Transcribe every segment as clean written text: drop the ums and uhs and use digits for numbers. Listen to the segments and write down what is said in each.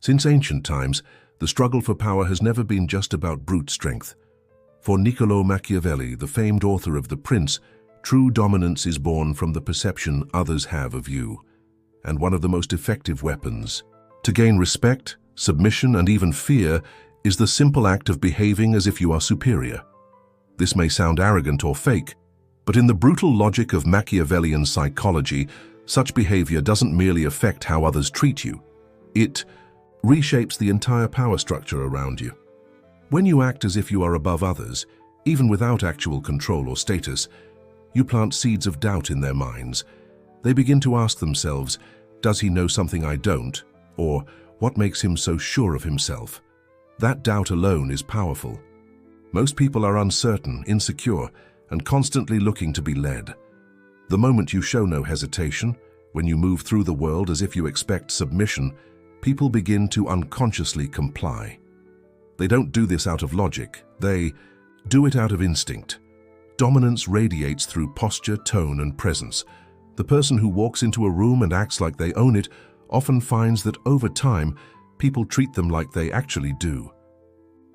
Since ancient times, the struggle for power has never been just about brute strength. For Niccolò Machiavelli, the famed author of The Prince, true dominance is born from the perception others have of you. And one of the most effective weapons to gain respect, submission, and even fear is the simple act of behaving as if you are superior. This may sound arrogant or fake, but in the brutal logic of Machiavellian psychology, such behavior doesn't merely affect how others treat you. It reshapes the entire power structure around you. When you act as if you are above others, even without actual control or status, you plant seeds of doubt in their minds. They begin to ask themselves, does he know something I don't? Or what makes him so sure of himself? That doubt alone is powerful. Most people are uncertain, insecure, and constantly looking to be led. The moment you show no hesitation, when you move through the world as if you expect submission, people begin to unconsciously comply. They don't do this out of logic, they do it out of instinct. Dominance radiates through posture, tone, and presence. The person who walks into a room and acts like they own it often finds that over time, people treat them like they actually do.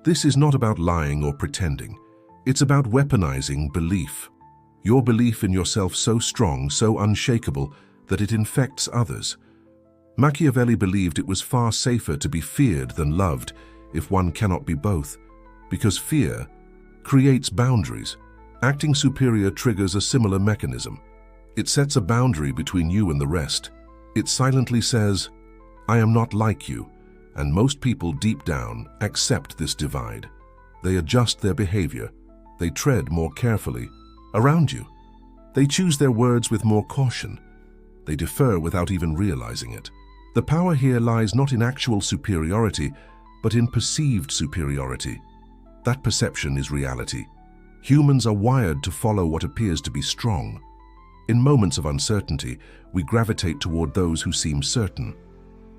This is not about lying or pretending. It's about weaponizing belief. Your belief in yourself so strong, so unshakable, that it infects others. Machiavelli believed it was far safer to be feared than loved if one cannot be both, because fear creates boundaries. Acting superior triggers a similar mechanism. It sets a boundary between you and the rest. It silently says, I am not like you, and most people deep down accept this divide. They adjust their behavior. They tread more carefully around you. They choose their words with more caution. They defer without even realizing it. The power here lies not in actual superiority, but in perceived superiority. That perception is reality. Humans are wired to follow what appears to be strong. In moments of uncertainty, we gravitate toward those who seem certain.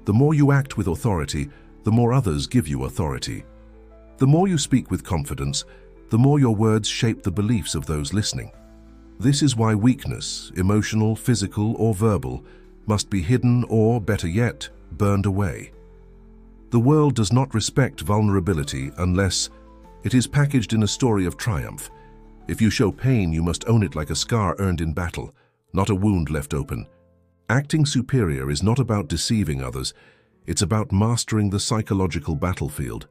The more you act with authority, the more others give you authority. The more you speak with confidence, the more your words shape the beliefs of those listening. This is why weakness, emotional, physical, or verbal, must be hidden or, better yet, burned away. The world does not respect vulnerability unless it is packaged in a story of triumph. If you show pain, you must own it like a scar earned in battle, not a wound left open. Acting superior is not about deceiving others, it's about mastering the psychological battlefield.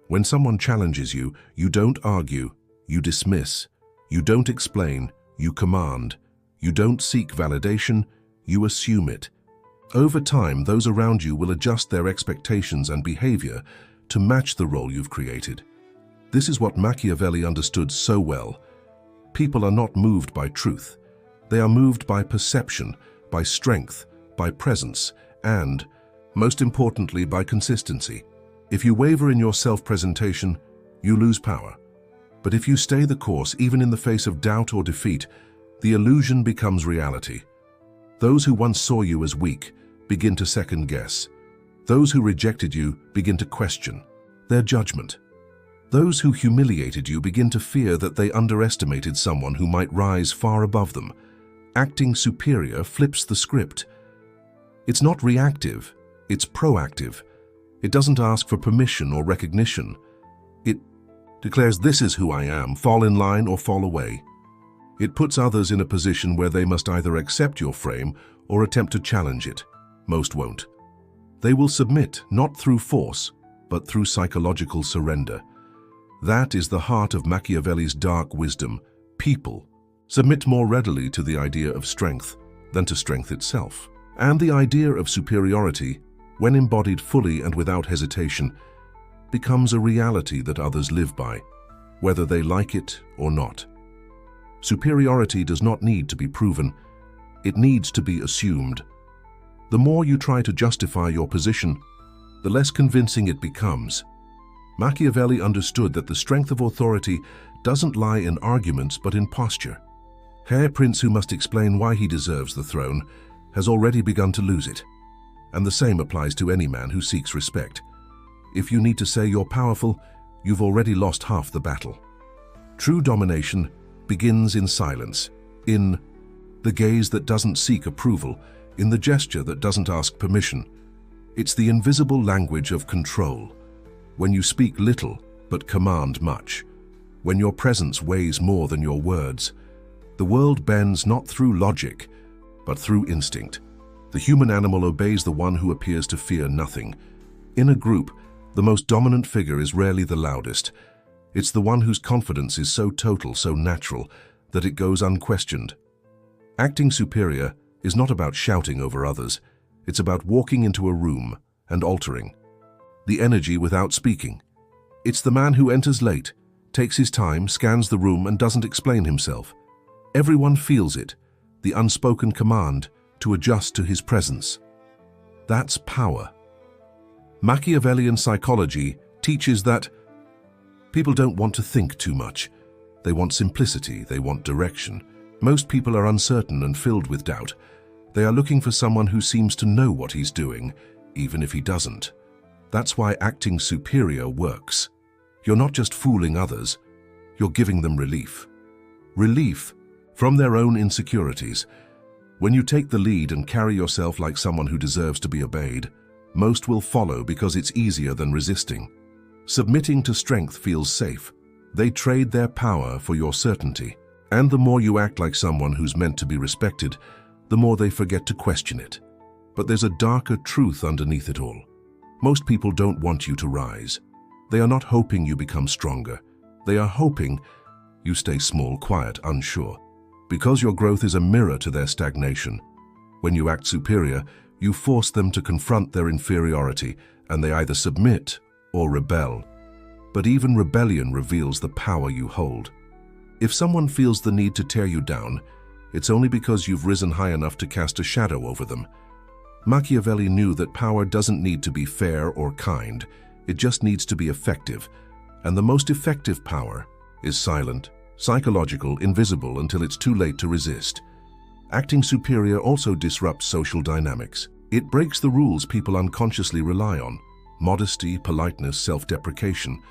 When someone challenges you, you don't argue, you dismiss. You don't explain, you command. You don't seek validation, you assume it. Over time, those around you will adjust their expectations and behavior to match the role you've created. This is what Machiavelli understood so well. People are not moved by truth. They are moved by perception, by strength, by presence, and, most importantly, by consistency. If you waver in your self-presentation, you lose power. But if you stay the course, even in the face of doubt or defeat, the illusion becomes reality. Those who once saw you as weak begin to second-guess. Those who rejected you begin to question their judgment. Those who humiliated you begin to fear that they underestimated someone who might rise far above them. Acting superior flips the script. It's not reactive, it's proactive. It doesn't ask for permission or recognition. It declares, this is who I am, fall in line or fall away. It puts others in a position where they must either accept your frame or attempt to challenge it. Most won't. They will submit, not through force, but through psychological surrender. That is the heart of Machiavelli's dark wisdom. People submit more readily to the idea of strength than to strength itself. And the idea of superiority, when embodied fully and without hesitation, becomes a reality that others live by, whether they like it or not. Superiority does not need to be proven. It needs to be assumed. The more you try to justify your position, the less convincing it becomes. Machiavelli understood that the strength of authority doesn't lie in arguments but in posture. Herr Prince, who must explain why he deserves the throne, has already begun to lose it. And the same applies to any man who seeks respect. If you need to say you're powerful, you've already lost half the battle. True domination begins in silence, in the gaze that doesn't seek approval, in the gesture that doesn't ask permission. It's the invisible language of control. When you speak little, but command much. When your presence weighs more than your words. The world bends not through logic, but through instinct. The human animal obeys the one who appears to fear nothing. In a group, the most dominant figure is rarely the loudest. It's the one whose confidence is so total, so natural, that it goes unquestioned. Acting superior is not about shouting over others. It's about walking into a room and altering the energy without speaking. It's the man who enters late, takes his time, scans the room, and doesn't explain himself. Everyone feels it, the unspoken command to adjust to his presence. That's power. Machiavellian psychology teaches that people don't want to think too much. They want simplicity, they want direction. Most people are uncertain and filled with doubt. They are looking for someone who seems to know what he's doing, even if he doesn't. That's why acting superior works. You're not just fooling others, you're giving them relief. Relief from their own insecurities. When you take the lead and carry yourself like someone who deserves to be obeyed, most will follow because it's easier than resisting. Submitting to strength feels safe. They trade their power for your certainty. And the more you act like someone who's meant to be respected, the more they forget to question it. But there's a darker truth underneath it all. Most people don't want you to rise. They are not hoping you become stronger. They are hoping you stay small, quiet, unsure. Because your growth is a mirror to their stagnation. When you act superior, you force them to confront their inferiority, and they either submit or rebel. But even rebellion reveals the power you hold. If someone feels the need to tear you down, it's only because you've risen high enough to cast a shadow over them. Machiavelli knew that power doesn't need to be fair or kind, it just needs to be effective. And the most effective power is silent, psychological, invisible until it's too late to resist. Acting superior also disrupts social dynamics. It breaks the rules people unconsciously rely on: modesty, politeness, self-deprecation.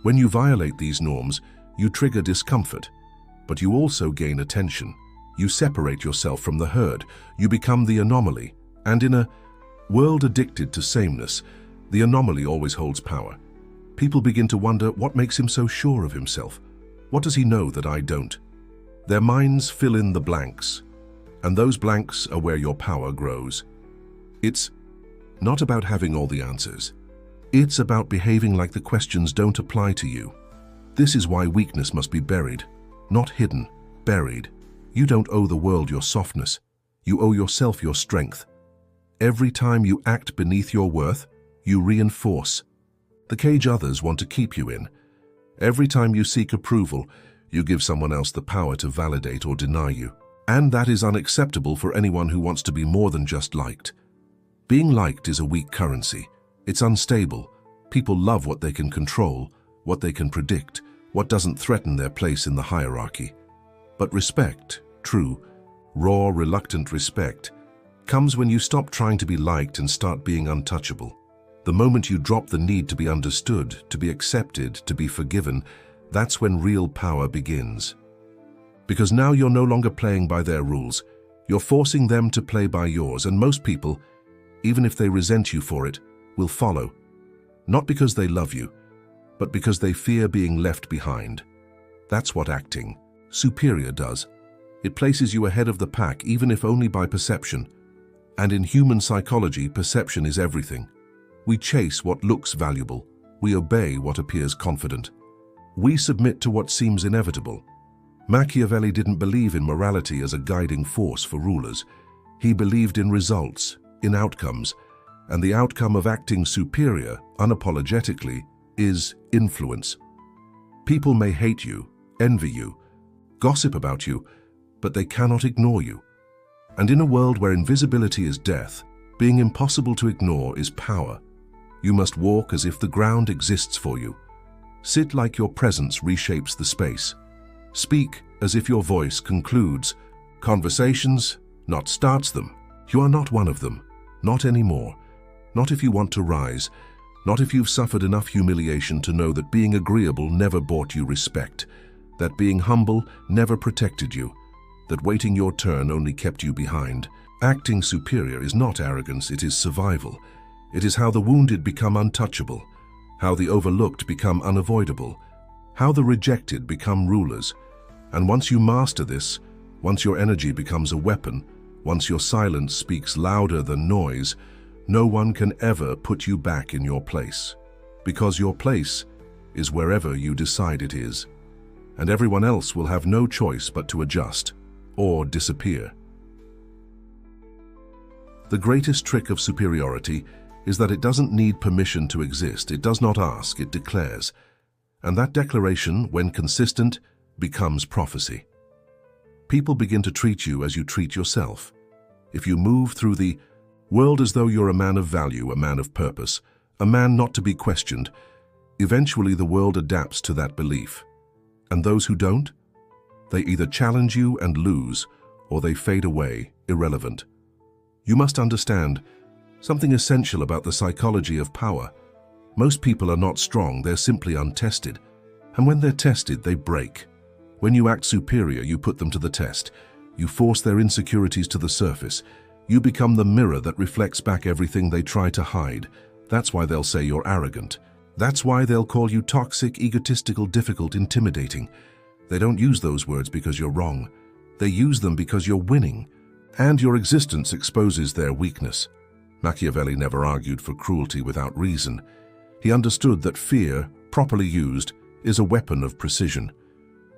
When you violate these norms, you trigger discomfort, but you also gain attention. You separate yourself from the herd, you become the anomaly. And in a world addicted to sameness, the anomaly always holds power. People begin to wonder, what makes him so sure of himself? What does he know that I don't? Their minds fill in the blanks, and those blanks are where your power grows. It's not about having all the answers. It's about behaving like the questions don't apply to you. This is why weakness must be buried, not hidden, buried. You don't owe the world your softness. You owe yourself your strength. Every time you act beneath your worth, you reinforce the cage others want to keep you in. Every time you seek approval, you give someone else the power to validate or deny you. And that is unacceptable for anyone who wants to be more than just liked. Being liked is a weak currency. It's unstable. People love what they can control, what they can predict, what doesn't threaten their place in the hierarchy. But respect, true, raw, reluctant respect, comes when you stop trying to be liked and start being untouchable. The moment you drop the need to be understood, to be accepted, to be forgiven, that's when real power begins. Because now you're no longer playing by their rules. You're forcing them to play by yours, and most people, even if they resent you for it, will follow. Not because they love you, but because they fear being left behind. That's what acting superior does. It places you ahead of the pack, even if only by perception. And in human psychology, perception is everything. We chase what looks valuable. We obey what appears confident. We submit to what seems inevitable. Machiavelli didn't believe in morality as a guiding force for rulers. He believed in results, in outcomes, and the outcome of acting superior, unapologetically, is influence. People may hate you, envy you, gossip about you, but they cannot ignore you. And in a world where invisibility is death, being impossible to ignore is power. You must walk as if the ground exists for you. Sit like your presence reshapes the space. Speak as if your voice concludes conversations, not starts them. You are not one of them, not anymore. Not if you want to rise, not if you've suffered enough humiliation to know that being agreeable never bought you respect, that being humble never protected you, that waiting your turn only kept you behind. Acting superior is not arrogance, it is survival. It is how the wounded become untouchable, how the overlooked become unavoidable, how the rejected become rulers. And once you master this, once your energy becomes a weapon, once your silence speaks louder than noise, no one can ever put you back in your place. Because your place is wherever you decide it is. And everyone else will have no choice but to adjust or disappear. The greatest trick of superiority is that it doesn't need permission to exist. It does not ask, it declares. And that declaration, when consistent, becomes prophecy. People begin to treat you as you treat yourself. If you move through the world as though you're a man of value, a man of purpose, a man not to be questioned, eventually the world adapts to that belief. And those who don't? They either challenge you and lose, or they fade away, irrelevant. You must understand something essential about the psychology of power. Most people are not strong, they're simply untested. And when they're tested, they break. When you act superior, you put them to the test. You force their insecurities to the surface. You become the mirror that reflects back everything they try to hide. That's why they'll say you're arrogant. That's why they'll call you toxic, egotistical, difficult, intimidating. They don't use those words because you're wrong. They use them because you're winning. And your existence exposes their weakness. Machiavelli never argued for cruelty without reason. He understood that fear, properly used, is a weapon of precision.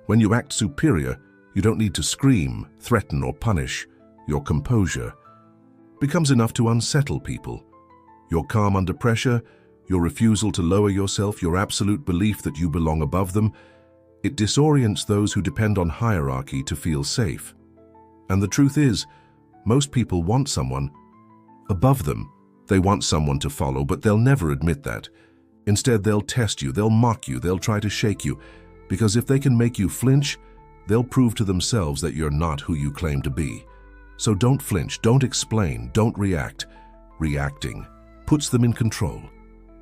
When you act superior, you don't need to scream, threaten, or punish. Your composure becomes enough to unsettle people. Your calm under pressure, your refusal to lower yourself, your absolute belief that you belong above them, it disorients those who depend on hierarchy to feel safe. And the truth is, most people want someone above them. They want someone to follow, but they'll never admit that. Instead, they'll test you, they'll mock you, they'll try to shake you, because if they can make you flinch, they'll prove to themselves that you're not who you claim to be. So don't flinch, don't explain, don't react. Reacting puts them in control.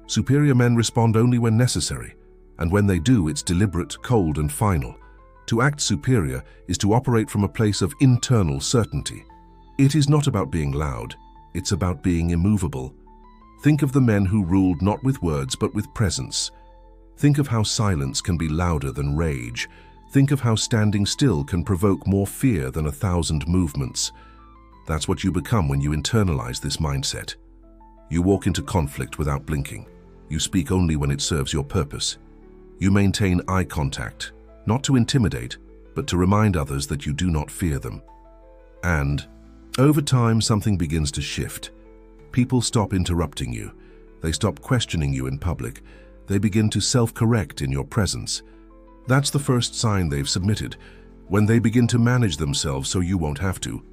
Superior men respond only when necessary, and when they do, it's deliberate, cold, and final. To act superior is to operate from a place of internal certainty. It is not about being loud, it's about being immovable. Think of the men who ruled not with words but with presence. Think of how silence can be louder than rage. Think of how standing still can provoke more fear than 1,000 movements. That's what you become when you internalize this mindset. You walk into conflict without blinking. You speak only when it serves your purpose. You maintain eye contact, not to intimidate, but to remind others that you do not fear them. And over time, something begins to shift. People stop interrupting you. They stop questioning you in public. They begin to self-correct in your presence. That's the first sign they've submitted, when they begin to manage themselves so you won't have to.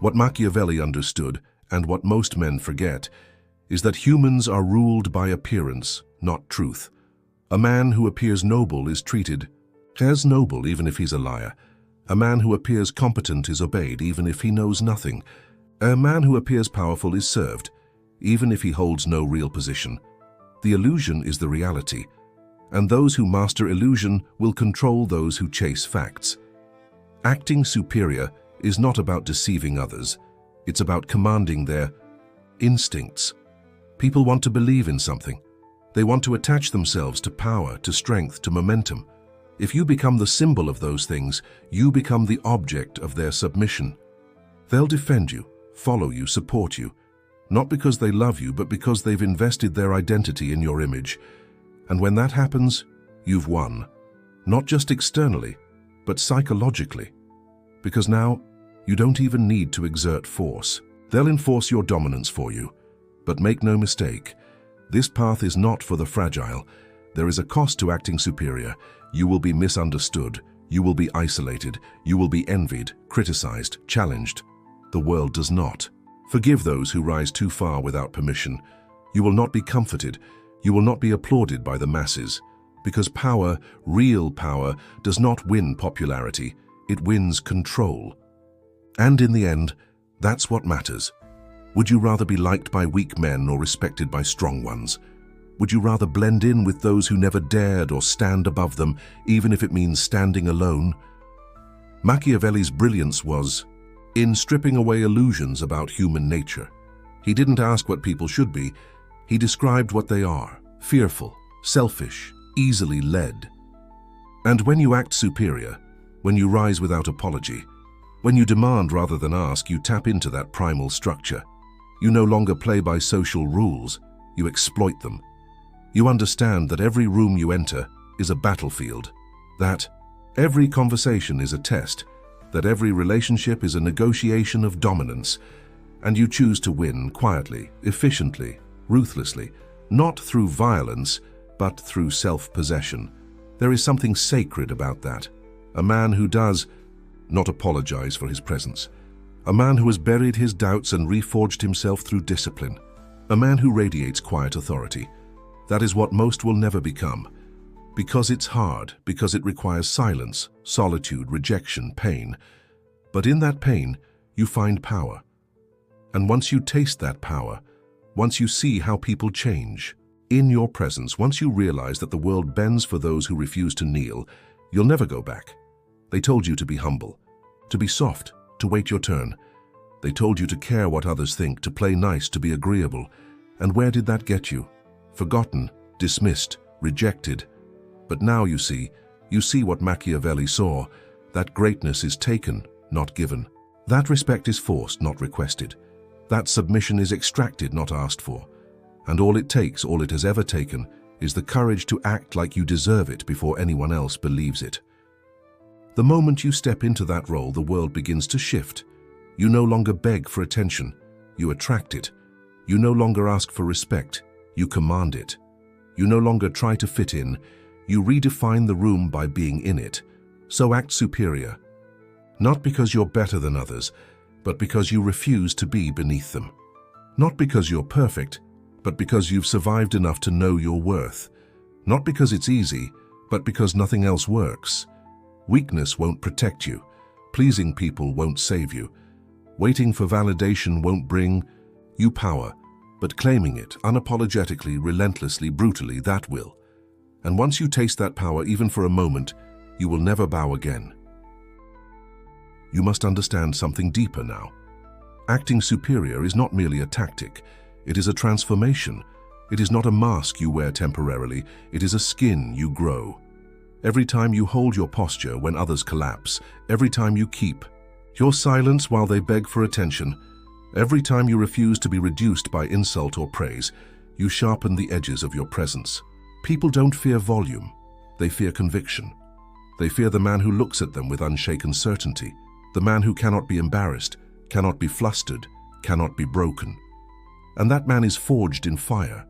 What Machiavelli understood, and what most men forget, is that humans are ruled by appearance, not truth. A man who appears noble is treated as noble even if he's a liar. A man who appears competent is obeyed even if he knows nothing. A man who appears powerful is served, even if he holds no real position. The illusion is the reality, and those who master illusion will control those who chase facts. Acting superior is not about deceiving others. It's about commanding their instincts. People want to believe in something. They want to attach themselves to power, to strength, to momentum. If you become the symbol of those things, you become the object of their submission. They'll defend you, follow you, support you, not because they love you, but because they've invested their identity in your image. And when that happens, you've won. Not just externally, but psychologically. Because now, you don't even need to exert force. They'll enforce your dominance for you. But make no mistake, this path is not for the fragile. There is a cost to acting superior. You will be misunderstood. You will be isolated. You will be envied, criticized, challenged. The world does not. Forgive those who rise too far without permission. You will not be comforted. You will not be applauded by the masses. Because power, real power, does not win popularity. It wins control. And in the end, that's what matters. Would you rather be liked by weak men or respected by strong ones? Would you rather blend in with those who never dared or stand above them, even if it means standing alone? Machiavelli's brilliance was in stripping away illusions about human nature. He didn't ask what people should be. He described what they are: fearful, selfish, easily led. And when you act superior, when you rise without apology, when you demand rather than ask, you tap into that primal structure. You no longer play by social rules, you exploit them. You understand that every room you enter is a battlefield, that every conversation is a test, that every relationship is a negotiation of dominance, and you choose to win quietly, efficiently, ruthlessly, not through violence, but through self-possession. There is something sacred about that. A man who does not apologize for his presence. A man who has buried his doubts and reforged himself through discipline. A man who radiates quiet authority. That is what most will never become. Because it's hard, because it requires silence, solitude, rejection, pain. But in that pain, you find power. And once you taste that power, once you see how people change, in your presence, once you realize that the world bends for those who refuse to kneel, you'll never go back. They told you to be humble, to be soft, to wait your turn. They told you to care what others think, to play nice, to be agreeable. And where did that get you? Forgotten, dismissed, rejected. But now you see what Machiavelli saw, that greatness is taken, not given. That respect is forced, not requested. That submission is extracted, not asked for. And all it takes, all it has ever taken, is the courage to act like you deserve it before anyone else believes it. The moment you step into that role, the world begins to shift. You no longer beg for attention, you attract it. You no longer ask for respect, you command it. You no longer try to fit in, you redefine the room by being in it. So act superior. Not because you're better than others, but because you refuse to be beneath them. Not because you're perfect, but because you've survived enough to know your worth. Not because it's easy, but because nothing else works. Weakness won't protect you. Pleasing people won't save you. Waiting for validation won't bring you power, but claiming it unapologetically, relentlessly, brutally, that will. And once you taste that power, even for a moment, you will never bow again. You must understand something deeper now. Acting superior is not merely a tactic. It is a transformation. It is not a mask you wear temporarily. It is a skin you grow. Every time you hold your posture when others collapse, every time you keep your silence while they beg for attention, every time you refuse to be reduced by insult or praise, you sharpen the edges of your presence. People don't fear volume. They fear conviction. They fear the man who looks at them with unshaken certainty, the man who cannot be embarrassed, cannot be flustered, cannot be broken. And that man is forged in fire.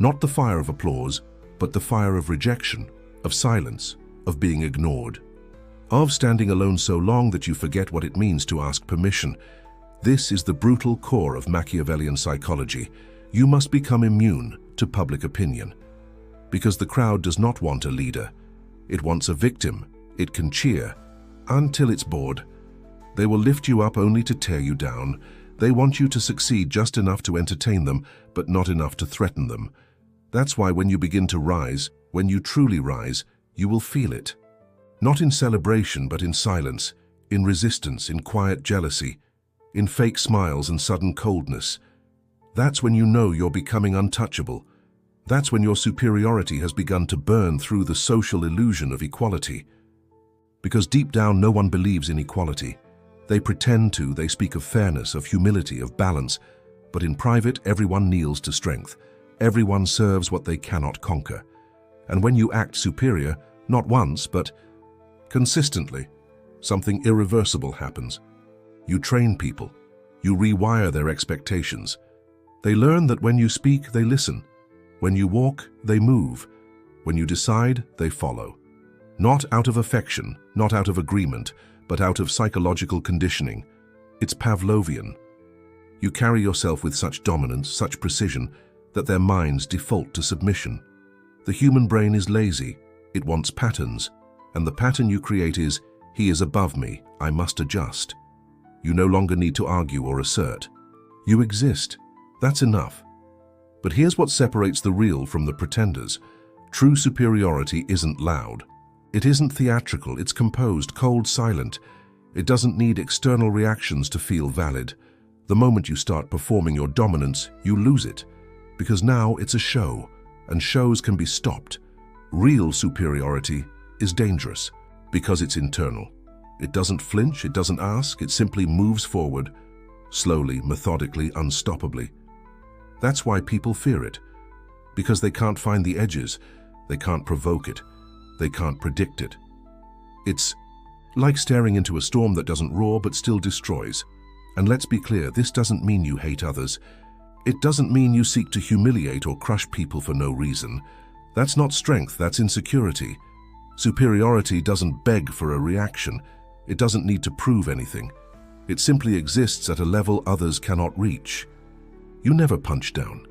Not the fire of applause, but the fire of rejection, of silence, of being ignored, of standing alone so long that you forget what it means to ask permission. This is the brutal core of Machiavellian psychology. You must become immune to public opinion. Because the crowd does not want a leader. It wants a victim. It can cheer until it's bored. They will lift you up only to tear you down. They want you to succeed just enough to entertain them, but not enough to threaten them. That's why when you begin to rise, when you truly rise, you will feel it. Not in celebration, but in silence, in resistance, in quiet jealousy, in fake smiles and sudden coldness. That's when you know you're becoming untouchable. That's when your superiority has begun to burn through the social illusion of equality. Because deep down, no one believes in equality. They pretend to, they speak of fairness, of humility, of balance, but in private, everyone kneels to strength. Everyone serves what they cannot conquer. And when you act superior, not once, but consistently, something irreversible happens. You train people. You rewire their expectations. They learn that when you speak, they listen. When you walk, they move. When you decide, they follow. Not out of affection, not out of agreement, but out of psychological conditioning. It's Pavlovian. You carry yourself with such dominance, such precision, that their minds default to submission. The human brain is lazy. It wants patterns. And the pattern you create is, he is above me, I must adjust. You no longer need to argue or assert. You exist. That's enough. But here's what separates the real from the pretenders. True superiority isn't loud. It isn't theatrical, it's composed, cold, silent. It doesn't need external reactions to feel valid. The moment you start performing your dominance, you lose it. Because now it's a show, and shows can be stopped. Real superiority is dangerous because it's internal. It doesn't flinch, it doesn't ask, it simply moves forward, slowly, methodically, unstoppably. That's why people fear it, because they can't find the edges, they can't provoke it, they can't predict it. It's like staring into a storm that doesn't roar but still destroys. And let's be clear, this doesn't mean you hate others. It doesn't mean you seek to humiliate or crush people for no reason. That's not strength, that's insecurity. Superiority doesn't beg for a reaction. It doesn't need to prove anything. It simply exists at a level others cannot reach. You never punch down.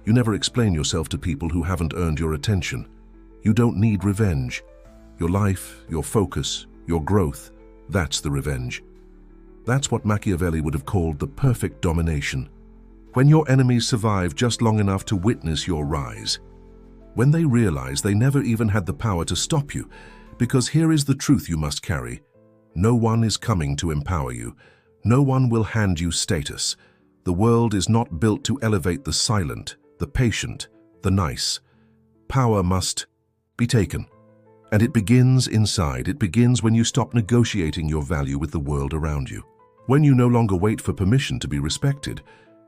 You never explain yourself to people who haven't earned your attention. You don't need revenge. Your life, your focus, your growth, that's the revenge. That's what Machiavelli would have called the perfect domination. When your enemies survive just long enough to witness your rise. When they realize they never even had the power to stop you, because here is the truth you must carry. No one is coming to empower you. No one will hand you status. The world is not built to elevate the silent, the patient, the nice. Power must be taken. And it begins inside. It begins when you stop negotiating your value with the world around you. When you no longer wait for permission to be respected.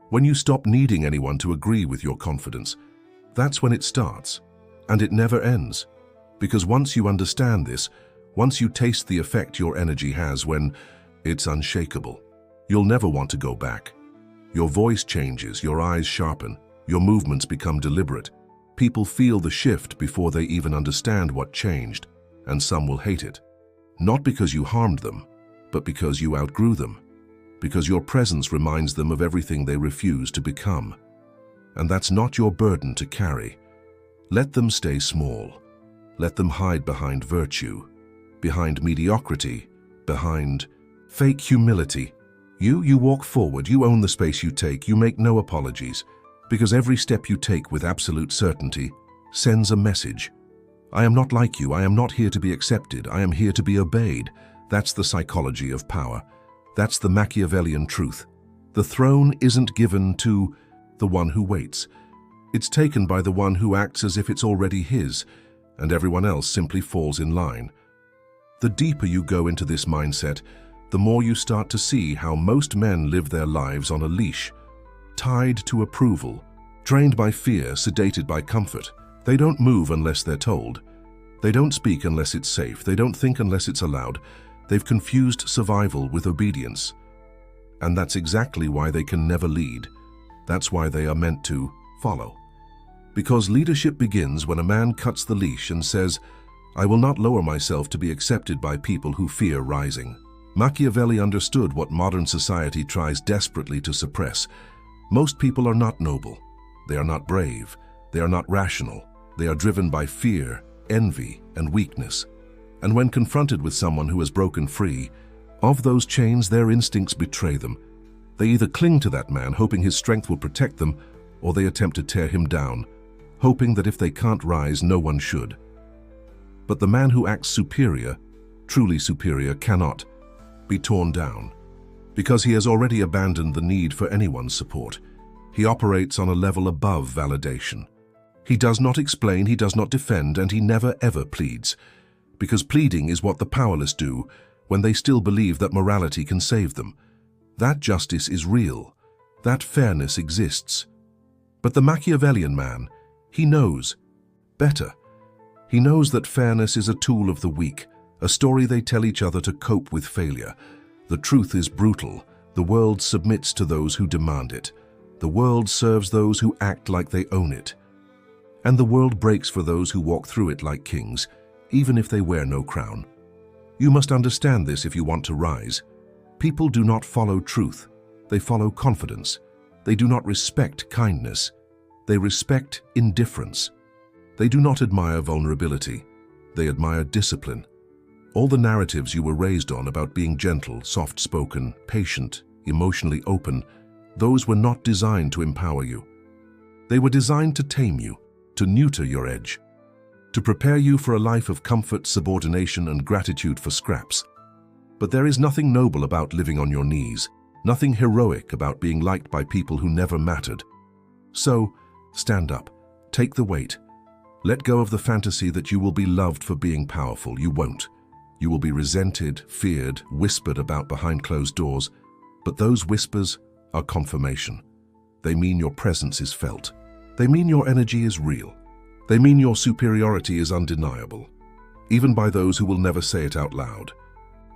When you stop needing anyone to agree with your confidence. That's when it starts. And it never ends. Because once you understand this, once you taste the effect your energy has when it's unshakable, you'll never want to go back. Your voice changes, your eyes sharpen, your movements become deliberate. People feel the shift before they even understand what changed, and some will hate it. Not because you harmed them, but because you outgrew them. Because your presence reminds them of everything they refuse to become. And that's not your burden to carry. Let them stay small. Let them hide behind virtue, behind mediocrity, behind fake humility. You walk forward, you own the space you take, you make no apologies. Because every step you take with absolute certainty sends a message. I am not like you, I am not here to be accepted, I am here to be obeyed. That's the psychology of power. That's the Machiavellian truth. The throne isn't given to the one who waits. It's taken by the one who acts as if it's already his, and everyone else simply falls in line. The deeper you go into this mindset, the more you start to see how most men live their lives on a leash, tied to approval, trained by fear, sedated by comfort. They don't move unless they're told. They don't speak unless it's safe. They don't think unless it's allowed. They've confused survival with obedience. And that's exactly why they can never lead. That's why they are meant to follow. Because leadership begins when a man cuts the leash and says, I will not lower myself to be accepted by people who fear rising. Machiavelli understood what modern society tries desperately to suppress. Most people are not noble. They are not brave. They are not rational. They are driven by fear, envy, and weakness. And when confronted with someone who has broken free, of those chains their instincts betray them. They either cling to that man, hoping his strength will protect them, or they attempt to tear him down, hoping that if they can't rise, no one should. But the man who acts superior, truly superior, cannot be torn down, because he has already abandoned the need for anyone's support. He operates on a level above validation. He does not explain, he does not defend, and he never ever pleads, because pleading is what the powerless do when they still believe that morality can save them. That justice is real. That fairness exists. But the Machiavellian man, he knows better. He knows that fairness is a tool of the weak, a story they tell each other to cope with failure. The truth is brutal. The world submits to those who demand it. The world serves those who act like they own it. And the world breaks for those who walk through it like kings, even if they wear no crown. You must understand this if you want to rise. People do not follow truth. They follow confidence. They do not respect kindness. They respect indifference. They do not admire vulnerability. They admire discipline. All the narratives you were raised on about being gentle, soft-spoken, patient, emotionally open, those were not designed to empower you. They were designed to tame you, to neuter your edge, to prepare you for a life of comfort, subordination, and gratitude for scraps. But there is nothing noble about living on your knees, nothing heroic about being liked by people who never mattered. So, Stand up. Take the weight. Let go of the fantasy that you will be loved for being powerful. You won't. You will be resented, feared, whispered about behind closed doors. But those whispers are confirmation. They mean your presence is felt. They mean your energy is real. They mean your superiority is undeniable, even by those who will never say it out loud.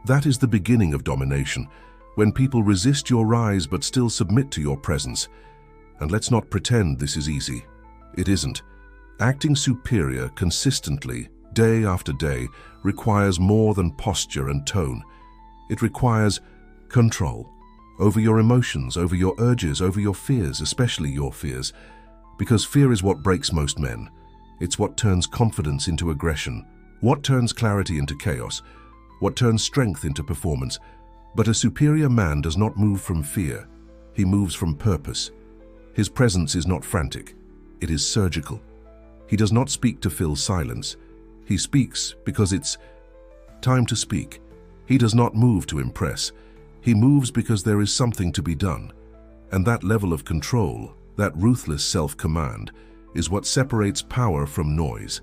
That is the beginning of domination, when people resist your rise but still submit to your presence. And let's not pretend this is easy. It isn't. Acting superior consistently, day after day, requires more than posture and tone. It requires control over your emotions, over your urges, over your fears, especially your fears. Because fear is what breaks most men. It's what turns confidence into aggression, what turns clarity into chaos, what turns strength into performance. But a superior man does not move from fear. He moves from purpose. His presence is not frantic. It is surgical. He does not speak to fill silence. He speaks because it's time to speak. He does not move to impress. He moves because there is something to be done. And that level of control, that ruthless self-command, is what separates power from noise.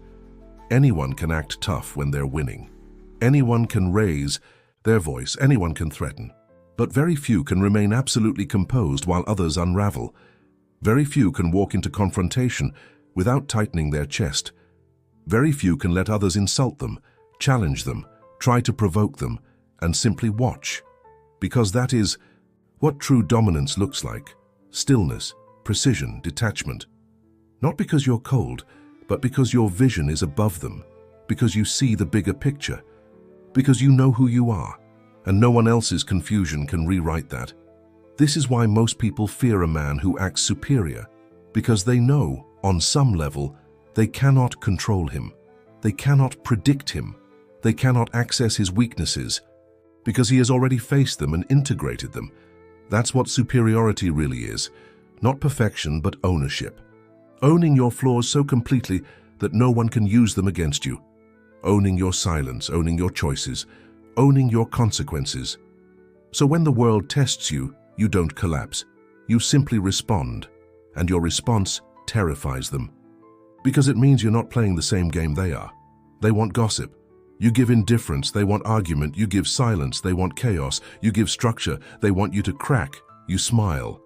Anyone can act tough when they're winning. Anyone can raise their voice, anyone can threaten. But very few can remain absolutely composed while others unravel. Very few can walk into confrontation without tightening their chest. Very few can let others insult them, challenge them, try to provoke them, and simply watch. Because that is what true dominance looks like. Stillness, precision, detachment. Not because you're cold, but because your vision is above them, because you see the bigger picture, because you know who you are, and no one else's confusion can rewrite that. This is why most people fear a man who acts superior, because they know, on some level, they cannot control him. They cannot predict him. They cannot access his weaknesses, because he has already faced them and integrated them. That's what superiority really is. Not perfection, but ownership. Owning your flaws so completely that no one can use them against you. Owning your silence, owning your choices, owning your consequences. So when the world tests you, you don't collapse. You simply respond, and your response terrifies them. Because it means you're not playing the same game they are. They want gossip. You give indifference, they want argument. You give silence, they want chaos. You give structure, they want you to crack. You smile.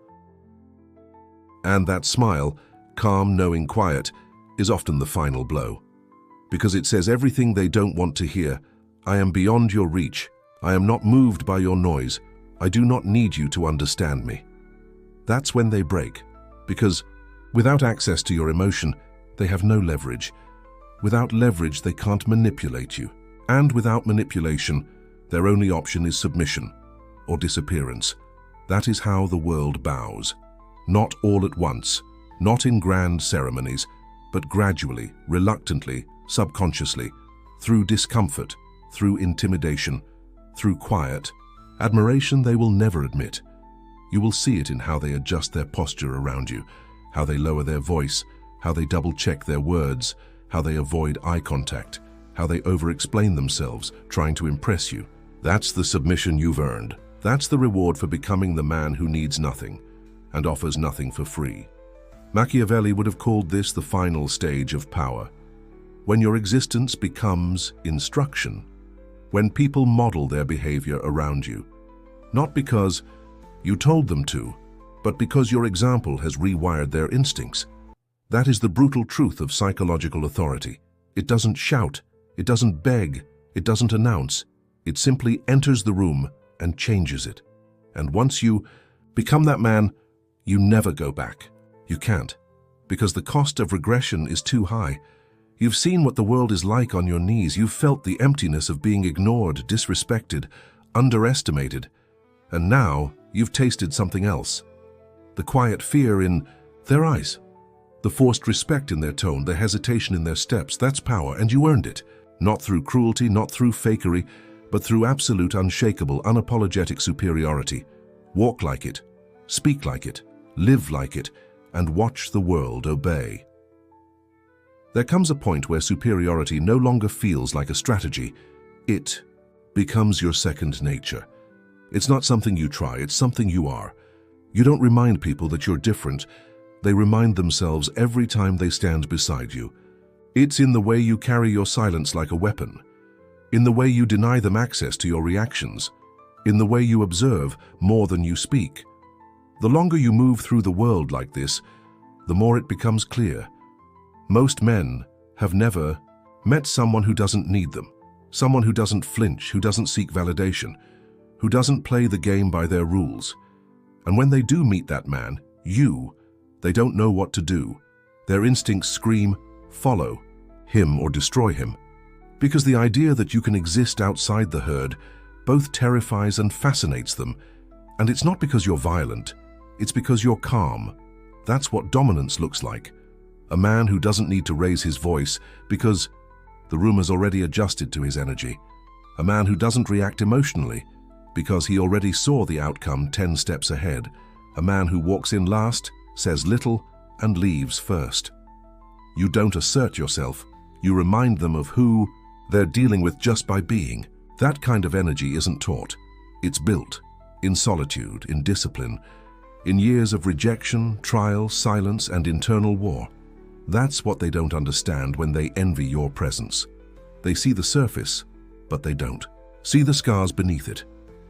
And that smile, calm, knowing, quiet, is often the final blow. Because it says everything they don't want to hear. I am beyond your reach. I am not moved by your noise. I do not need you to understand me. That's when they break. Because without access to your emotion, they have no leverage. Without leverage, they can't manipulate you. And without manipulation, their only option is submission or disappearance. That is how the world bows. Not all at once, not in grand ceremonies, but gradually, reluctantly, subconsciously, through discomfort, through intimidation, through quiet. Admiration they will never admit. You will see it in how they adjust their posture around you, how they lower their voice, how they double-check their words, how they avoid eye contact, how they over-explain themselves, trying to impress you. That's the submission you've earned. That's the reward for becoming the man who needs nothing and offers nothing for free. Machiavelli would have called this the final stage of power, when your existence becomes instruction, when people model their behavior around you, not because you told them to, but because your example has rewired their instincts. That is the brutal truth of psychological authority. It doesn't shout, it doesn't beg, it doesn't announce. It simply enters the room and changes it. And once you become that man, you never go back. You can't, because the cost of regression is too high. You've seen what the world is like on your knees. You've felt the emptiness of being ignored, disrespected, underestimated. And now you've tasted something else. The quiet fear in their eyes, the forced respect in their tone, the hesitation in their steps. That's power, and you earned it. Not through cruelty, not through fakery, but through absolute, unshakable, unapologetic superiority. Walk like it, speak like it, live like it, and watch the world obey. There comes a point where superiority no longer feels like a strategy. It becomes your second nature. It's not something you try, it's something you are. You don't remind people that you're different. they remind themselves every time they stand beside you. It's in the way you carry your silence like a weapon, in the way you deny them access to your reactions, in the way you observe more than you speak. The longer you move through the world like this, the more it becomes clear. Most men have never met someone who doesn't need them, someone who doesn't flinch, who doesn't seek validation, who doesn't play the game by their rules. And when they do meet that man, they don't know what to do. Their instincts scream, follow him or destroy him. Because the idea that you can exist outside the herd both terrifies and fascinates them. And it's not because you're violent, it's because you're calm. That's what dominance looks like. A man who doesn't need to raise his voice because the room has already adjusted to his energy. A man who doesn't react emotionally because he already saw the outcome 10 steps ahead. A man who walks in last, says little, and leaves first. You don't assert yourself. You remind them of who they're dealing with just by being. That kind of energy isn't taught. It's built in solitude, in discipline, in years of rejection, trial, silence, and internal war. That's what they don't understand when they envy your presence. They see the surface, but they don't see the scars beneath it.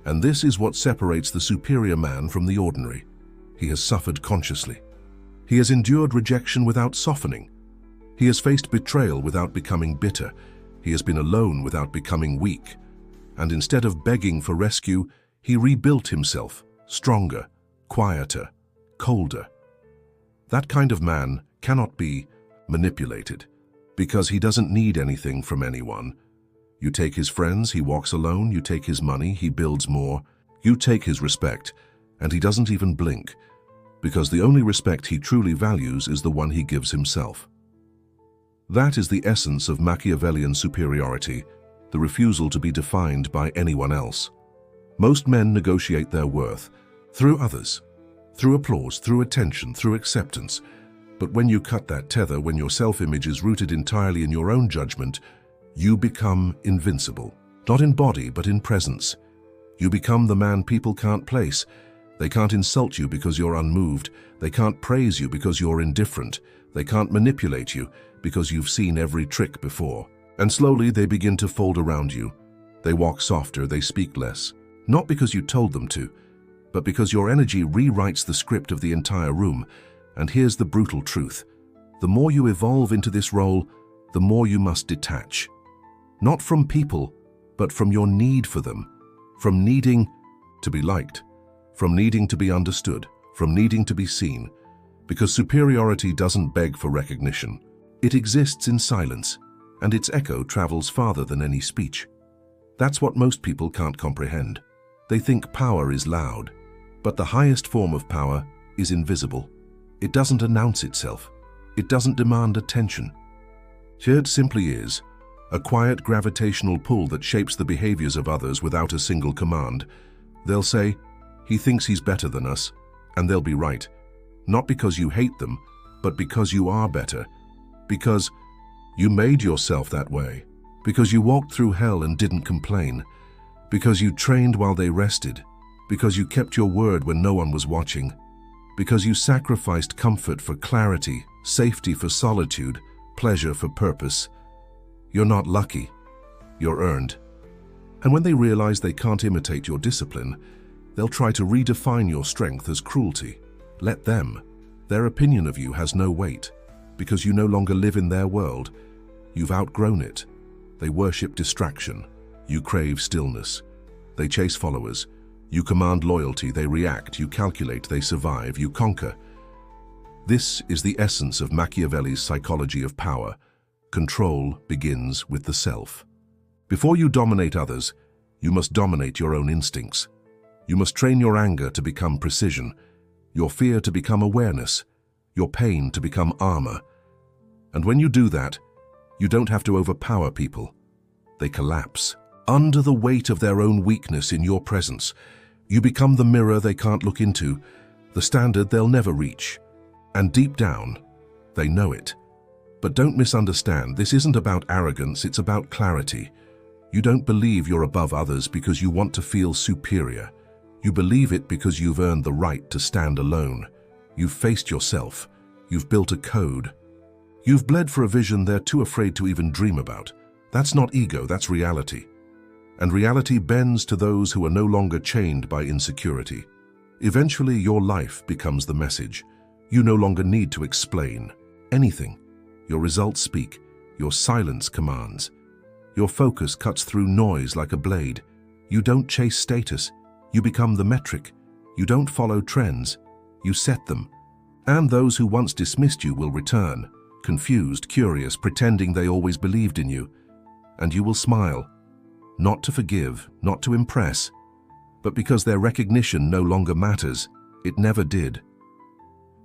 And this is what separates the superior man from the ordinary. He has suffered consciously. He has endured rejection without softening. He has faced betrayal without becoming bitter. He has been alone without becoming weak. And instead of begging for rescue, he rebuilt himself, stronger, quieter, colder. That kind of man cannot be manipulated because he doesn't need anything from anyone. You take his friends, he walks alone. You take his money, he builds more. You take his respect, and he doesn't even blink, because the only respect he truly values is the one he gives himself. That is the essence of Machiavellian superiority, the refusal to be defined by anyone else. Most men negotiate their worth through others, through applause, through attention, through acceptance. But when you cut that tether, when your self-image is rooted entirely in your own judgment, you become invincible, not in body, but in presence. You become the man people can't place. They can't insult you because you're unmoved. They can't praise you because you're indifferent. They can't manipulate you because you've seen every trick before. And slowly they begin to fold around you. They walk softer, they speak less. Not because you told them to, but because your energy rewrites the script of the entire room. And here's the brutal truth. The more you evolve into this role, the more you must detach. Not from people, but from your need for them. From needing to be liked. From needing to be understood. From needing to be seen. Because superiority doesn't beg for recognition. It exists in silence, and its echo travels farther than any speech. That's what most people can't comprehend. They think power is loud, but the highest form of power is invisible. It doesn't announce itself. It doesn't demand attention. Here it simply is, a quiet gravitational pull that shapes the behaviors of others without a single command. They'll say, "He thinks he's better than us," and they'll be right. Not because you hate them, but because you are better. Because you made yourself that way. Because you walked through hell and didn't complain. Because you trained while they rested. Because you kept your word when no one was watching. Because you sacrificed comfort for clarity, safety for solitude, pleasure for purpose. You're not lucky. You're earned. And when they realize they can't imitate your discipline, they'll try to redefine your strength as cruelty. Let them. Their opinion of you has no weight, because you no longer live in their world. You've outgrown it. They worship distraction. You crave stillness. They chase followers. You command loyalty. They react. You calculate. They survive. You conquer. This is the essence of Machiavelli's psychology of power. Control begins with the self. Before you dominate others, you must dominate your own instincts. You must train your anger to become precision, your fear to become awareness, your pain to become armor. And when you do that, you don't have to overpower people. They collapse under the weight of their own weakness in your presence. You become the mirror they can't look into, the standard they'll never reach. And deep down, they know it. But don't misunderstand, this isn't about arrogance, it's about clarity. You don't believe you're above others because you want to feel superior. You believe it because you've earned the right to stand alone. You've faced yourself. You've built a code. You've bled for a vision they're too afraid to even dream about. That's not ego, that's reality. And reality bends to those who are no longer chained by insecurity. Eventually, your life becomes the message. You no longer need to explain anything. Your results speak. Your silence commands. Your focus cuts through noise like a blade. You don't chase status. You become the metric. You don't follow trends. You set them. And those who once dismissed you will return, confused, curious, pretending they always believed in you. And you will smile. Not to forgive, not to impress, but because their recognition no longer matters. It never did.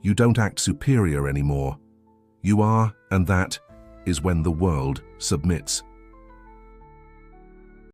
You don't act superior anymore. You are, and that is when the world submits.